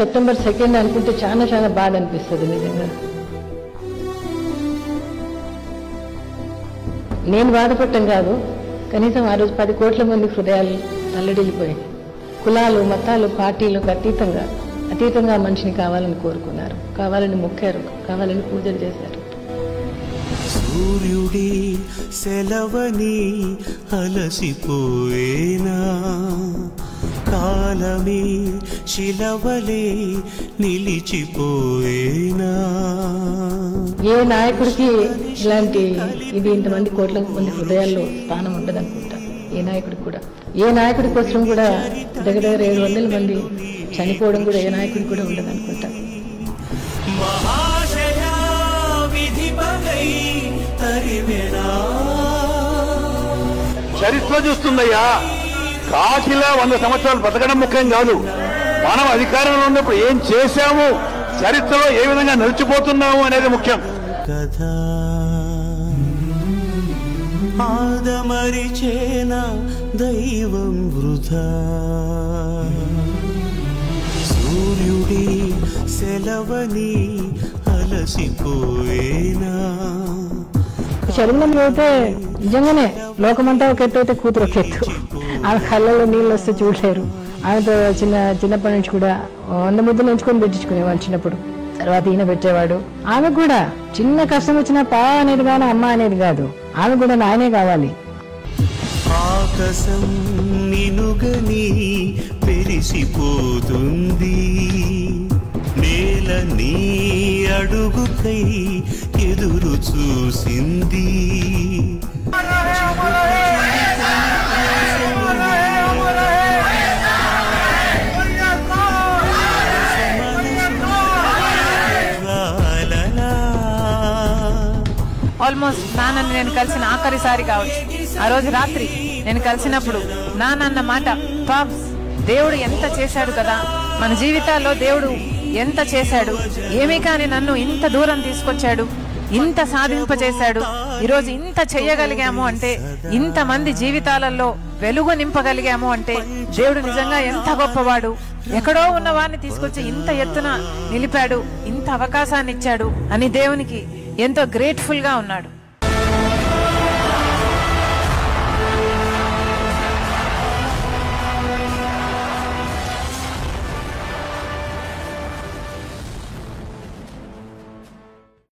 September 2 అనుకుంటే చాలా చాలా బాధ అనిపిస్తుంది నిజంగా. నేను బాధపడటం కాదు, కనీసం ఆ రోజు 10 కోట్ల మంది హృదయాలు తల్లడిల్లిపోయాయి. కులాలు, మతాలు, పార్టీలకు అతీతంగా మనిషిని కావాలని కోరుకున్నారు, కావాలని మొక్కారు, కావాలని పూజలు చేశారు. సూర్యుడి సెలవని అలసిపోయేనా, కాలమే శిలవలే నిలిచిపోయేనా. ఏ నాయకుడికి ఇలాంటి ఇంతమంది కోట్ల మంది హృదయాల్లో స్థానం ఉండదనుకుంటా. ఏ నాయకుడి కోసం కూడా దగ్గర 700 మంది చనిపోవడం కూడా ఏ నాయకుడికి కూడా ఉండదనుకుంటా. చరిత్ర చూస్తుందయ్యా. కాశీలా 100 సంవత్సరాలు బతకడం ముఖ్యం కాదు, మనం అధికారంలో ఉన్నప్పుడు ఏం చేశాము, చరిత్రలో ఏ విధంగా నిలిచిపోతున్నాము అనేది ముఖ్యం కదా. ఆదమరిచేన దైవం వృధా, సూర్యుడి సెలవని అలసిపోయేనా. చదువులను పోతే నిజంగానే లోకమంతా ఒక ఎత్తు అయితే కూతురు ఒక ఎత్తు. ఆమె కళ్ళలో నీళ్ళు వస్తే చూడలేరు. ఆమెతో చిన్నప్పటి నుంచి కూడా 100 ముద్దలు ఎంచుకొని పెట్టించుకునేవాడు చిన్నప్పుడు. తర్వాత ఈయన పెట్టేవాడు. ఆమె కూడా చిన్న కష్టం వచ్చినా పా అనేది కానీ అమ్మ అనేది కాదు, ఆమె కూడా నాయనే కావాలి. ఆకాశం నినుగని పెరిసిపోతుంది, నేల నీ అడుగుకై ఎదురు చూసింది. ఆల్మోస్ట్ నాన్నని నేను కలిసిన ఆఖరిసారి కావచ్చు. ఆ రోజు రాత్రి నేను కలిసినప్పుడు నాన్న మాట, పాప్స్ దేవుడు ఎంత చేశాడు కదా, మన జీవితాల్లో దేవుడు ఎంత చేశాడు, ఏమీ కాని నన్ను ఇంత దూరం తీసుకొచ్చాడు, ఇంత సాధింపచేశాడు, ఈరోజు ఇంత చెయ్యగలిగాము అంటే, ఇంతమంది జీవితాలలో వెలుగు నింపగలిగాము అంటే దేవుడు నిజంగా ఎంత గొప్పవాడు, ఎక్కడో ఉన్న వారిని తీసుకొచ్చి ఇంత ఎత్తున నిలిపాడు, ఇంత అవకాశాన్ని ఇచ్చాడు అని దేవునికి ఎంతో గ్రేట్ఫుల్ గా ఉన్నాడు.